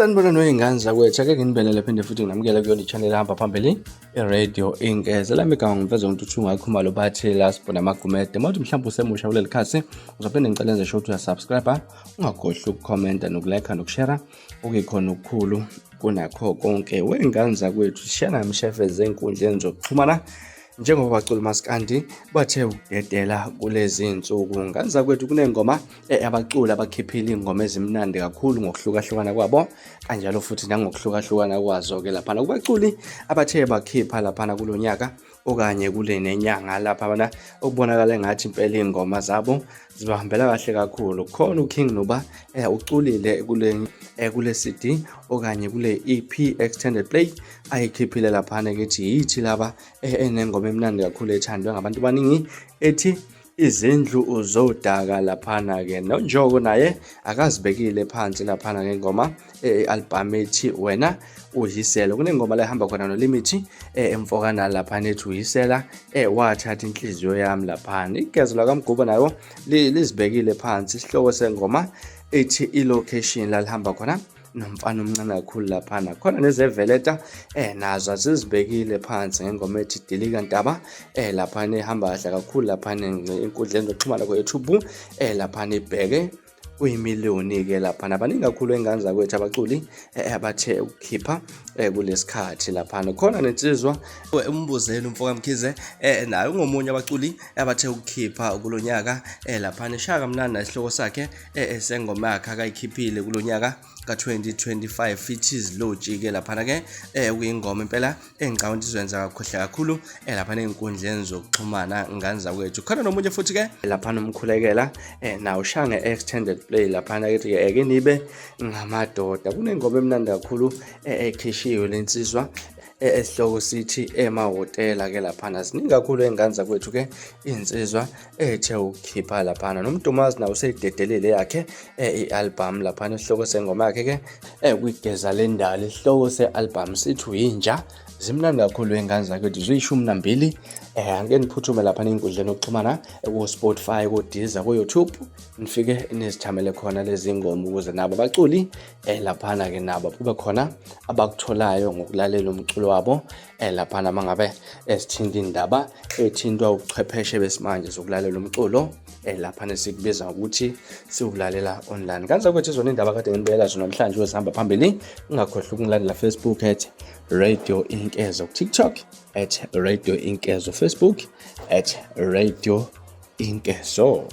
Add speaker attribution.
Speaker 1: Sanibona noyingane zakwethu, ake nginibelele phinde futhi nginamukele kuyona i-channel ehamba phambili i-Radio Inkeza. Lami igama ngimfeza uNtuthu Khumalo bathi Lasbo Namagumede. Mawuthi mhlawumbe usemusha kuleli khasi, uzophinde ngicela nje ukuthi uyasubscribe, ungakhohlwa ukukhomenta nokulike nokushare, okuyikhona okukhulu kunakho konke. Wey'ngane zakwethu, share nami shefeze ey'nkundleni zokuxhumana njengoba baculi maskandi bathe ukudedela kulezi insuku. Ngane zakwethu kuney'ngoma abaculi abakhiphile iy'ngoma ezimnandi kakhulu ngokuhlukahlukana kwabo, kanjalo futhi nangokuhlukahlukana kwazo-ke laphana kubaculi abathe bakhipha laphana kulo nyaka okanye kule nenyanga lapha okubonakala engathi impela iy'ngoma zabo zibahambela kahle kakhulu. Khona uKing Nuba uculile kule CD okanye kule EP extended play ayikhiphile laphana kethi yithi laba enengoma emnandi kakhulu ethandwa ngabantu abaningi ethi izindlu uzodaka laphana ke noNjoko naye akazibekile phansi laphana ngengoma album ethi wena uyisela. Kunengoma la ihamba khona noLimit emfokana laphana ethi uyisela wathatha inhliziyo yami laphana. Igezo lakaMguba nayo lizibekile phansi isihloko sengoma ethi ilocation la lihamba khona nomfana omncane kakhulu laphana. Khona nezeveleta nazo azizibekile phansi ngengoma ethi Dilika Ntaba laphana ehamba kahle kakhulu laphana enkundleni zokuxhumana ku-YouTube laphana ibheke kuyimiliyoni-ke laphana. Abaningi kakhulu ey'ngane zakwethu abaculi abathe ukukhipha kulesikhathi laphana. Khona nensizwa umbuzelo umfoka Mkhize naye ungomunye abaculi abathe ukukhipha kulo nyaka laphana eshaka mnandi nesihloko sakhe esengoma yakhe akayikhiphile kulo nyaka ka-2025 It Is Logic laphana ke kuyingoma impela engicabanga ukuthi izoyenza kakhulu laphana ey'nkundleni zokuxhumana ngane zakwethu. Khona nomunye futhi ke laphana umkhulekela nawo ushange extended play laphana kethi ke nibe ngamadoda. Kunengoma emnandi kakhulu ekhishiwe lensizwa esihloko sithi emahhotela ke laphana. Ziningi kakhulu ey'ngane zakwethu ke insizwa ethe ukukhipha laphana. noMdumazi nawo useyidedelile yakhe i-album laphana. Isihloko sengoma yakhe ke kwigeza lendalo. Isihloko se-album sithi uyinja. Zimnandi kakhulu ey'ngane zakwethu ziyi12. Ake niphuthume laphana ey'nkundleni yokuxhumana ku-Spotify, ku-Deezer, ku-YouTube, nifike nizithamele khona lezi ngoma ukuze nabo abaculi laphana ke nabo kube khona abakutholayo ngokulalela umculo wabo laphana mangabe esithinta indaba ethintwa ubuchwepheshe besimanje zokulalela umculo laphana sikubiza ukuthi siwulalela online. Ngane zakwethu izona indaba kade nginibekela zona namhlanje ezihamba phambili. Ungakhohlwa ukungilandela Facebook @Radio Inkeza, TikTok @Radio Inkeza, Facebook @Radio Inkezo.